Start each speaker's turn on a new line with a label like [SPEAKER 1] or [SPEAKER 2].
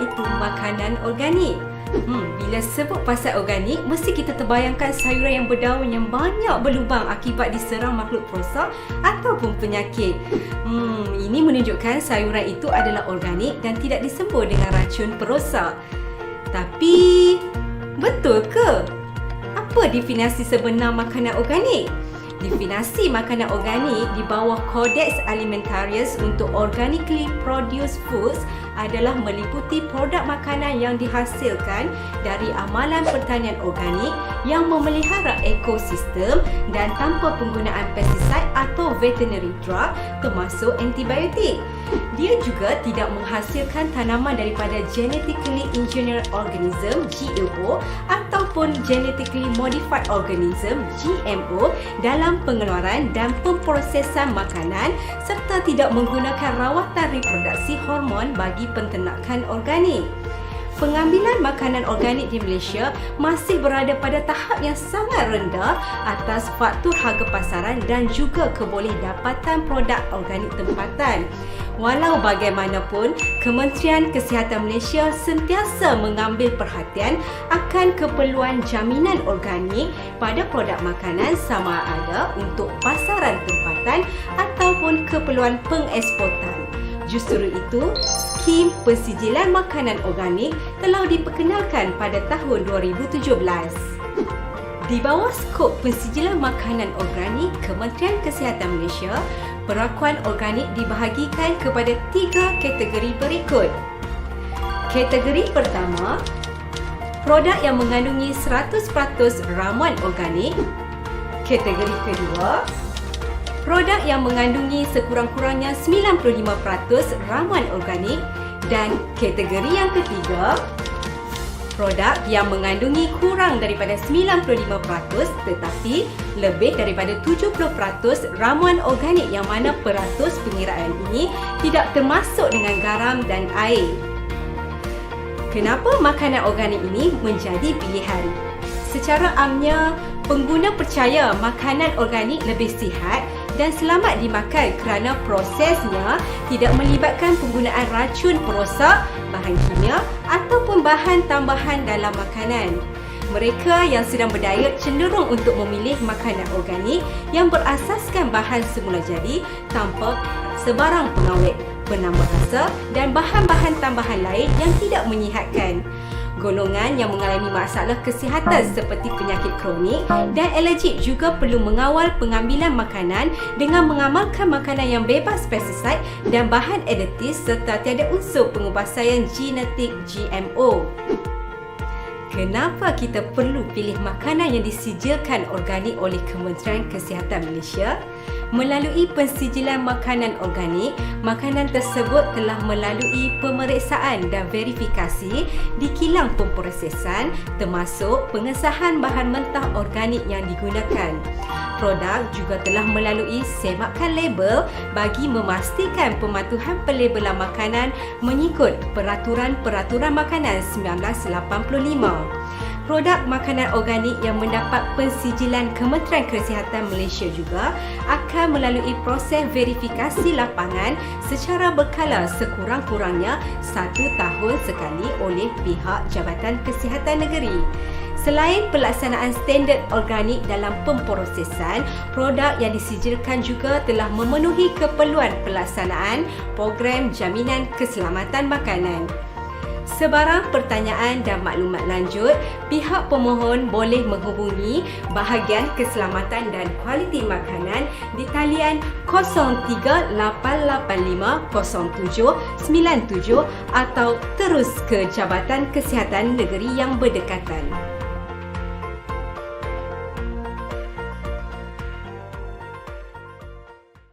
[SPEAKER 1] itu makanan organik? Bila sebut pasal organik, mesti kita terbayangkan sayuran yang berdaun yang banyak berlubang akibat diserang makhluk perosak ataupun penyakit. Ini menunjukkan sayuran itu adalah organik dan tidak disembur dengan racun perosak. Tapi, betul ke? Apa definisi sebenar makanan organik? Definisi makanan organik di bawah Codex Alimentarius untuk Organically Produced Foods adalah meliputi produk makanan yang dihasilkan dari amalan pertanian organik yang memelihara ekosistem dan tanpa penggunaan pestisida atau veterinary drug termasuk antibiotik. Dia juga tidak menghasilkan tanaman daripada genetically engineered organism (GMO) ataupun genetically modified organism (GMO) dalam pengeluaran dan pemprosesan makanan serta tidak menggunakan rawatan reproduksi hormon bagi penternakan organik. Pengambilan makanan organik di Malaysia masih berada pada tahap yang sangat rendah atas faktor harga pasaran dan juga kebolehdapatan produk organik tempatan. Walau bagaimanapun, Kementerian Kesihatan Malaysia sentiasa mengambil perhatian akan keperluan jaminan organik pada produk makanan sama ada untuk pasaran tempatan ataupun keperluan pengeksportan. Justru itu, skim pensijilan makanan organik telah diperkenalkan pada tahun 2017. Di bawah skop pensijilan makanan organik Kementerian Kesihatan Malaysia, perakuan organik dibahagikan kepada 3 kategori berikut. Kategori pertama, produk yang mengandungi 100% ramuan organik. Kategori kedua, produk yang mengandungi sekurang-kurangnya 95% ramuan organik. Dan kategori yang ketiga, produk yang mengandungi kurang daripada 95% tetapi lebih daripada 70% ramuan organik yang mana peratus pengiraan ini tidak termasuk dengan garam dan air. Kenapa makanan organik ini menjadi pilihan? Secara amnya, pengguna percaya makanan organik lebih sihat dan selamat dimakan kerana prosesnya tidak melibatkan penggunaan racun perosak, bahan kimia ataupun bahan tambahan dalam makanan. Mereka yang sedang berdiet cenderung untuk memilih makanan organik yang berasaskan bahan semula jadi tanpa sebarang pengawet, penambah rasa dan bahan-bahan tambahan lain yang tidak menyihatkan. Golongan yang mengalami masalah kesihatan seperti penyakit kronik dan alergik juga perlu mengawal pengambilan makanan dengan mengamalkan makanan yang bebas pestisida dan bahan aditif serta tiada unsur pengubahsaian genetik GMO. Kenapa kita perlu pilih makanan yang disijilkan organik oleh Kementerian Kesihatan Malaysia? Melalui pensijilan makanan organik, makanan tersebut telah melalui pemeriksaan dan verifikasi di kilang pemprosesan termasuk pengesahan bahan mentah organik yang digunakan. Produk juga telah melalui semakan label bagi memastikan pematuhan pelabelan makanan mengikut Peraturan-Peraturan Makanan 1985. Produk makanan organik yang mendapat pensijilan Kementerian Kesihatan Malaysia juga akan melalui proses verifikasi lapangan secara berkala sekurang-kurangnya 1 tahun sekali oleh pihak Jabatan Kesihatan Negeri. Selain pelaksanaan standard organik dalam pemprosesan, produk yang disijilkan juga telah memenuhi keperluan pelaksanaan program jaminan keselamatan makanan. Sebarang pertanyaan dan maklumat lanjut, pihak pemohon boleh menghubungi Bahagian Keselamatan dan Kualiti Makanan di talian 0388500797 atau terus ke Jabatan Kesihatan Negeri yang berdekatan.